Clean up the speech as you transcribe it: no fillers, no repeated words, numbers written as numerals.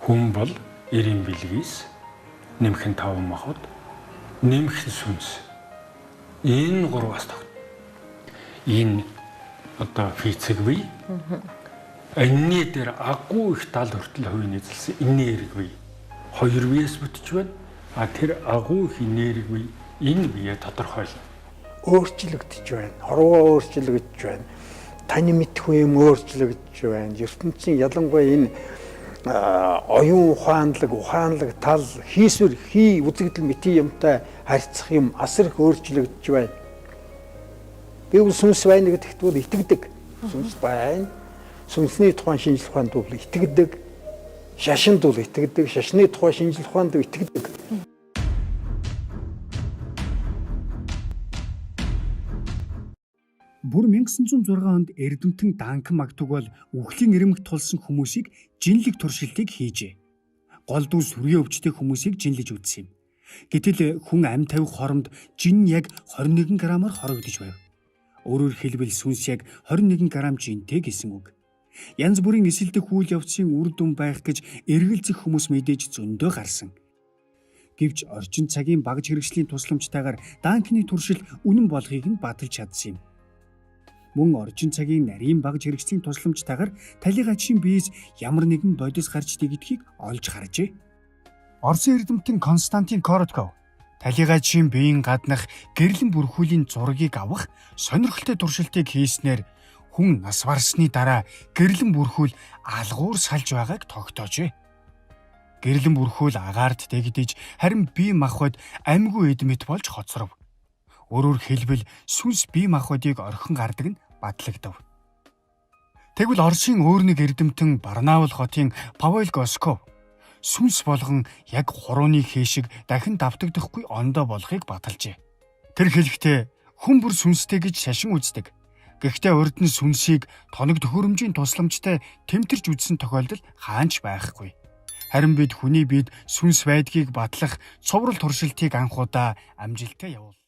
Хүн бол эрийн бэлгээс нэмхэн таван махад нэмхэн сүнс. Энэ гурваас тогт. Энэ одоо физик бий. Энэний дээр агуу их тал хүртэл хувийн эзэлсэн энерги бий. Хоёр биеэс бүтэж байна. Тэр агуу их энерги бий. Энэ бие тодорхойлно. Өөрчлөгдөж байна. Хорвоо өөрчлөгдөж байна. Таны мэдхгүй юм өөрчлөгдөж байна. ертөнцийн ялангуяа энэ оюун ухаанлаг тал хийсвэр үзэгдэл мэти юмтай харьцах юм асар их өөрчлөгдөж байна. Би сүнс байна гэдэгт бол итгэдэг. Сүнс байна. Сүнсний тухайн шинжлэх ухаанд бол итгэдэг. Шашинд бол итгэдэг. Шашны тухайн шинжлэх ухаанд итгэдэг. Бүр 1906 онд Эрдэмтэн Данкан Мактуг бол үхлийн ирмэг тулсан хүмүүсийг жинлэг туршилтыг хийжээ. Гол дүү сүргийн өвчтэй хүмүүсийг жинлэж үзсэн юм. Гэтэл хүн амь тавих хоромд жин яг 21 грамаар хорогдож байв. Өөрөөр хэлбэл сүнс яг 21 грамм жинтэй гэсэн үг. Янз бүрийн эсэлдэх үйл явцын үр дүн байх гэж эргэлзэх хүмүүс мэдээж зөндөө гарсан. Гэвч орчин цагийн багж хэрэгслийн тусламжтайгаар Данканы туршил үнэн болохыг нь баталж чадсан юм. Мөн орчин цагийн нарийн багж хэрэгслийн тусламжтайгаар талигачийн биес ямар нэгэн бодис гарч дэгдэхийг олж харжээ. Орсын эрдэмтэн Константин Коротков талигачийн биеийн гаднах гэрлэн бүрхүүлийн зургийг авах сонирхолтой туршилтыг хийснээр хүн нас барсны дараа гэрлэн бүрхүүл алгуур салж байгааг тогтоожээ. Гэрлэн бүрхүүл агаарт дэгдэж харин бие махбод амьгүй эдмэт болж хоцров. Өөрөөр хэлбэл сүнс бие махбодыг орхин гардаг нь батлагдав. Тэгвэл Оросын өөр нэг эрдэмтэн Барнаул хотын Павел Госков сүнс болгон яг хурууны хээшиг дахин давтагдахгүй ондоо болохыг баталжээ. Тэр хэлэхдээ хүн бүр сүнстэй гэж шашин үздэг. Гэхдээ урд нь сүнсийг тоног төхөөрөмжийн тусламжтай тэмтэрч үзсэн тохиолдол хаанч байхгүй. Харин бид хүний биед сүнс байдгийг батлах цоврал туршилтыг анх удаа амжилттай явуул.